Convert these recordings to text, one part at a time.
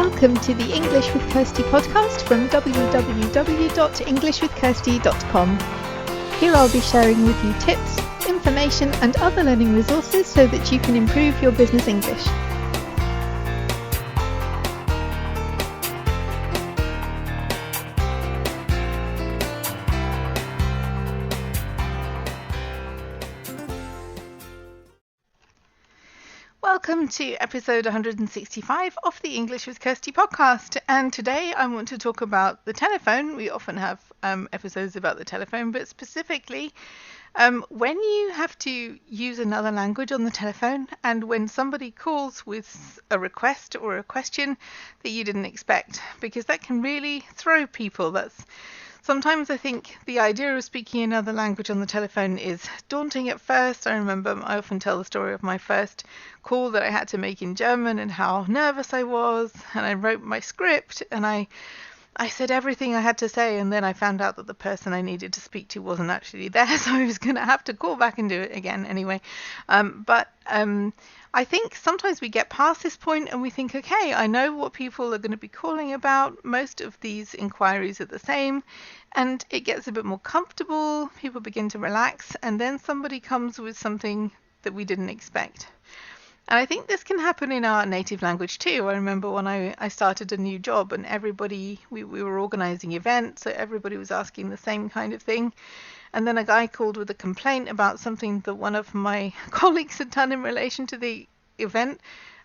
Welcome to the English with Kirsty podcast from www.englishwithkirsty.com. Here I'll be sharing with you tips, information and other learning resources so that you can improve your business English. Welcome to episode 165 of the English with Kirsty podcast, and today I want to talk about the telephone. We often have episodes about the telephone, but specifically when you have to use another language on the telephone and when somebody calls with a request or a question that you didn't expect, because that can really throw people. Sometimes I think the idea of speaking another language on the telephone is daunting at first. I remember I often tell the story of my first call that I had to make in German and how nervous I was, and I wrote my script and I said everything I had to say, and then I found out that the person I needed to speak to wasn't actually there, so I was going to have to call back and do it again anyway. But I think sometimes we get past this point and we think, okay, I know what people are going to be calling about. Most of these inquiries are the same, and it gets a bit more comfortable. People begin to relax, and then somebody comes with something that we didn't expect. And I think this can happen in our native language too. I remember when I started a new job and we were organizing events, so everybody was asking the same kind of thing. And then a guy called with a complaint about something that one of my colleagues had done in relation to the event.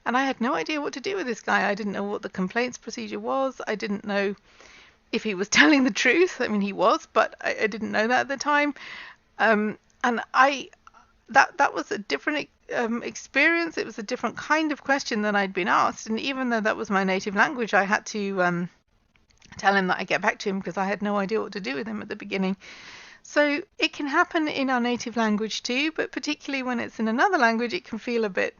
And I had no idea what to do with this guy. I didn't know what the complaints procedure was. I didn't know if he was telling the truth. I mean, he was, but I didn't know that at the time. And that was a different experience. It was a different kind of question than I'd been asked, and even though that was my native language, I had to tell him that I'd get back to him because I had no idea what to do with him at the beginning. So it can happen in our native language too, but particularly when it's in another language, it can feel a bit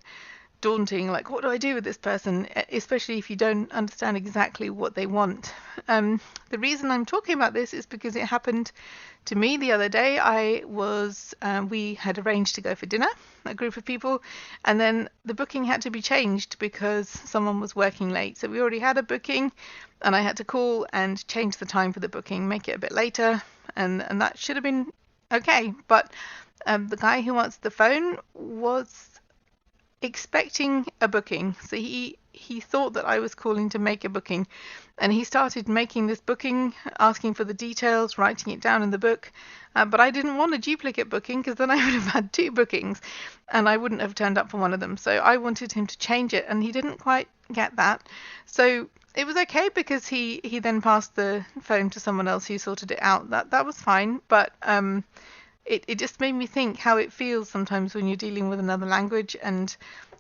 daunting, like what do I do with this person, especially if you don't understand exactly what they want. The reason I'm talking about this is because it happened to me the other day. We had arranged to go for dinner, a group of people, and then the booking had to be changed because someone was working late. So we already had a booking and I had to call and change the time for the booking, make it a bit later, and that should have been okay. But the guy who answered the phone was expecting a booking, so he thought that I was calling to make a booking, and he started making this booking, asking for the details, writing it down in the book, but I didn't want a duplicate booking because then I would have had two bookings and I wouldn't have turned up for one of them. So I wanted him to change it, and he didn't quite get that. So it was okay because he then passed the phone to someone else who sorted it out. That was fine, but it just made me think how it feels sometimes when you're dealing with another language and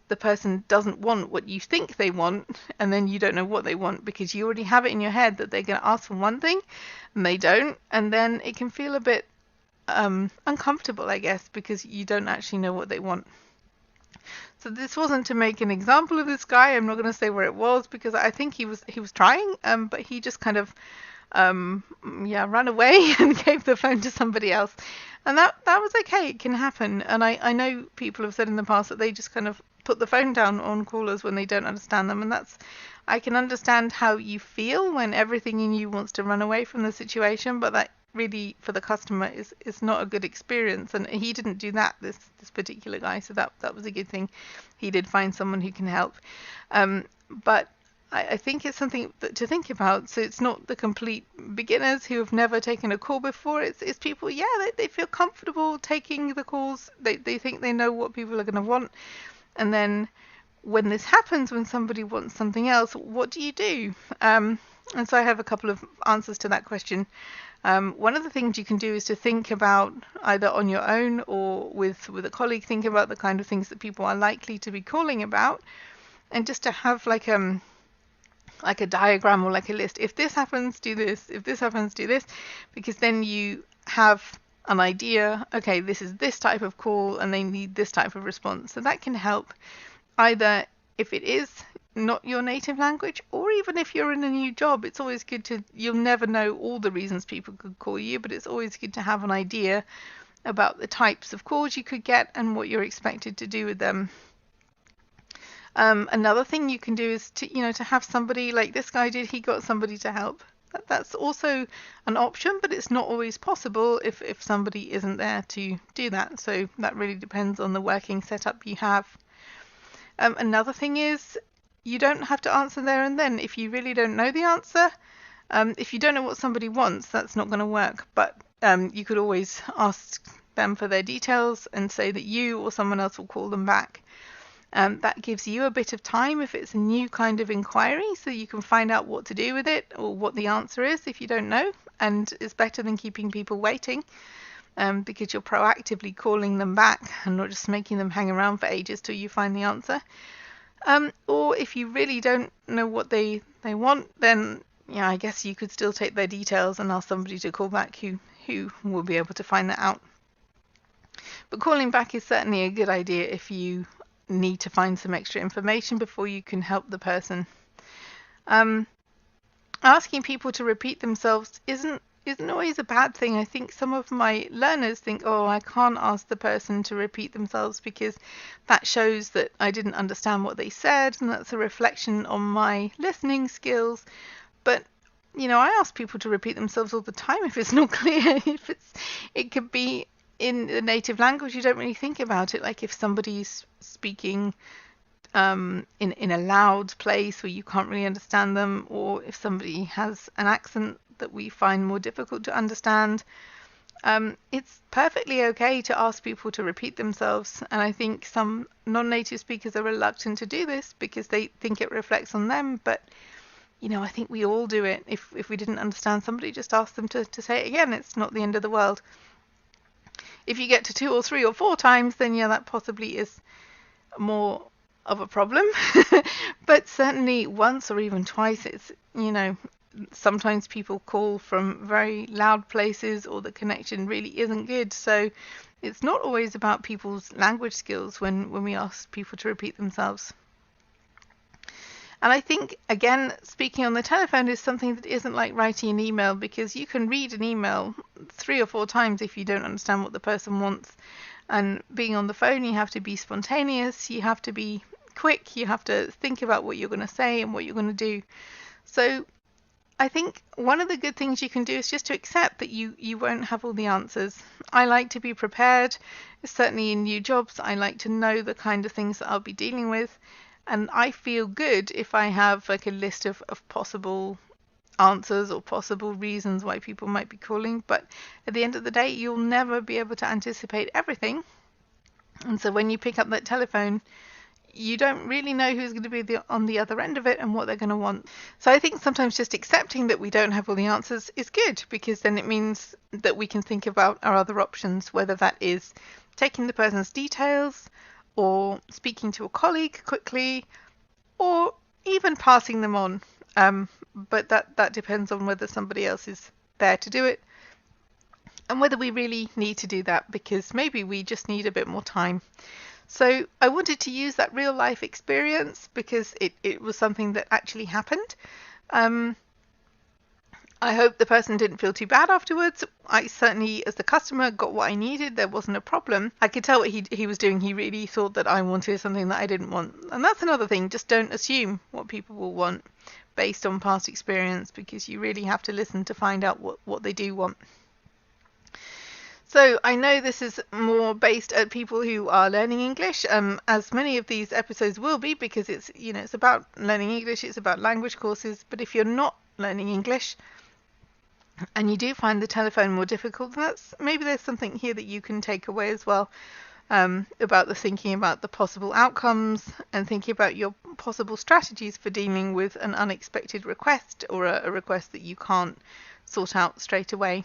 the person doesn't want what you think they want, and then you don't know what they want because you already have it in your head that they're going to ask for one thing and they don't, and then it can feel a bit uncomfortable, I guess, because you don't actually know what they want. So this wasn't to make an example of this guy. I'm not going to say where it was because I think he was trying, but he just kind of ran away and gave the phone to somebody else. And that was okay. It can happen. And I know people have said in the past that they just kind of put the phone down on callers when they don't understand them. And I can understand how you feel when everything in you wants to run away from the situation, but that really for the customer is not a good experience. And he didn't do that, this particular guy. So that was a good thing. He did find someone who can help. But I think it's something to think about. So it's not the complete beginners who have never taken a call before. It's people, they feel comfortable taking the calls. They think they know what people are going to want. And then when this happens, when somebody wants something else, what do you do? And so I have a couple of answers to that question. One of the things you can do is to think about, either on your own or with a colleague, think about the kind of things that people are likely to be calling about, and just to have like a diagram or like a list. If this happens, do this. If this happens, do this. Because then you have an idea, okay, this is this type of call and they need this type of response. So that can help, either if it is not your native language, or even if you're in a new job. It's always good you'll never know all the reasons people could call you, but it's always good to have an idea about the types of calls you could get and what you're expected to do with them. Another thing you can do is to have somebody like this guy did. He got somebody to help. That's also an option, but it's not always possible if somebody isn't there to do that. So that really depends on the working setup you have. Another thing is you don't have to answer there and then. If you really don't know the answer, if you don't know what somebody wants, that's not going to work. But you could always ask them for their details and say that you or someone else will call them back. That gives you a bit of time if it's a new kind of inquiry, so you can find out what to do with it or what the answer is if you don't know, and it's better than keeping people waiting, because you're proactively calling them back and not just making them hang around for ages till you find the answer. Or if you really don't know what they want, then I guess you could still take their details and ask somebody to call back who will be able to find that out. But calling back is certainly a good idea if you need to find some extra information before you can help the person. Asking people to repeat themselves isn't always a bad thing. I think some of my learners think, oh, I can't ask the person to repeat themselves because that shows that I didn't understand what they said, and that's a reflection on my listening skills. But I ask people to repeat themselves all the time if it's not clear. It could be in the native language, you don't really think about it. Like if somebody's speaking in a loud place where you can't really understand them, or if somebody has an accent that we find more difficult to understand, it's perfectly okay to ask people to repeat themselves. And I think some non-native speakers are reluctant to do this because they think it reflects on them. But I think we all do it. If we didn't understand somebody, just ask them to say it again. It's not the end of the world. If you get to 2 or 3 or 4 times, then that possibly is more of a problem. But certainly once or even twice, it's, sometimes people call from very loud places or the connection really isn't good. So it's not always about people's language skills when we ask people to repeat themselves. And I think, again, speaking on the telephone is something that isn't like writing an email, because you can read an email 3 or 4 times if you don't understand what the person wants. And being on the phone, you have to be spontaneous, you have to be quick, you have to think about what you're going to say and what you're going to do. So I think one of the good things you can do is just to accept that you won't have all the answers. I like to be prepared. Certainly in new jobs, I like to know the kind of things that I'll be dealing with. And I feel good if I have like a list of possible answers or possible reasons why people might be calling. But at the end of the day, you'll never be able to anticipate everything. And so when you pick up that telephone, you don't really know who's going to be on the other end of it and what they're going to want. So I think sometimes just accepting that we don't have all the answers is good, because then it means that we can think about our other options, whether that is taking the person's details, or speaking to a colleague quickly, or even passing them on. But that depends on whether somebody else is there to do it and whether we really need to do that, because maybe we just need a bit more time. So I wanted to use that real life experience because it was something that actually happened. I hope the person didn't feel too bad afterwards. I certainly, as the customer, got what I needed. There wasn't a problem. I could tell what he was doing. He really thought that I wanted something that I didn't want. And that's another thing. Just don't assume what people will want based on past experience, because you really have to listen to find out what they do want. So I know this is more based at people who are learning English, as many of these episodes will be, because it's about learning English, it's about language courses. But if you're not learning English and you do find the telephone more difficult, maybe there's something here that you can take away as well, about the thinking about the possible outcomes and thinking about your possible strategies for dealing with an unexpected request, or a request that you can't sort out straight away.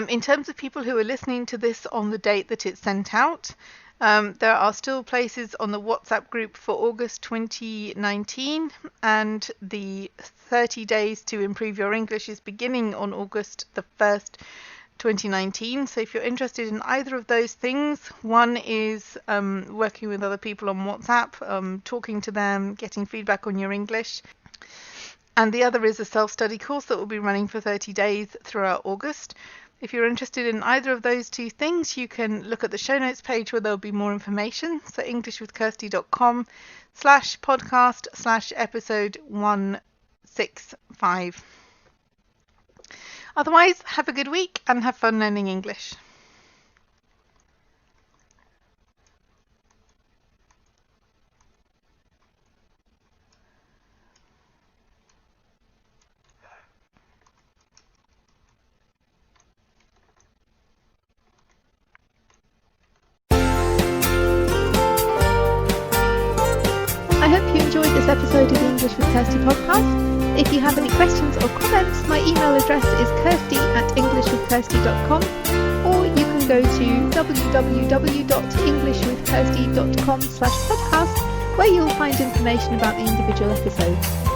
In terms of people who are listening to this on the date that it's sent out, there are still places on the WhatsApp group for August 2019, and the 30 days to improve your English is beginning on August the 1st, 2019. So if you're interested in either of those things, one is working with other people on WhatsApp, talking to them, getting feedback on your English. And the other is a self-study course that will be running for 30 days throughout August. If you're interested in either of those two things, you can look at the show notes page where there'll be more information. So englishwithkirsty.com/podcast/episode 165. Otherwise, have a good week and have fun learning English. I hope you enjoyed this episode of the English with Kirsty podcast. If you have any questions or comments, my email address is kirsty@englishwithkirsty.com, or you can go to www.englishwithkirsty.com/podcast, where you'll find information about the individual episodes.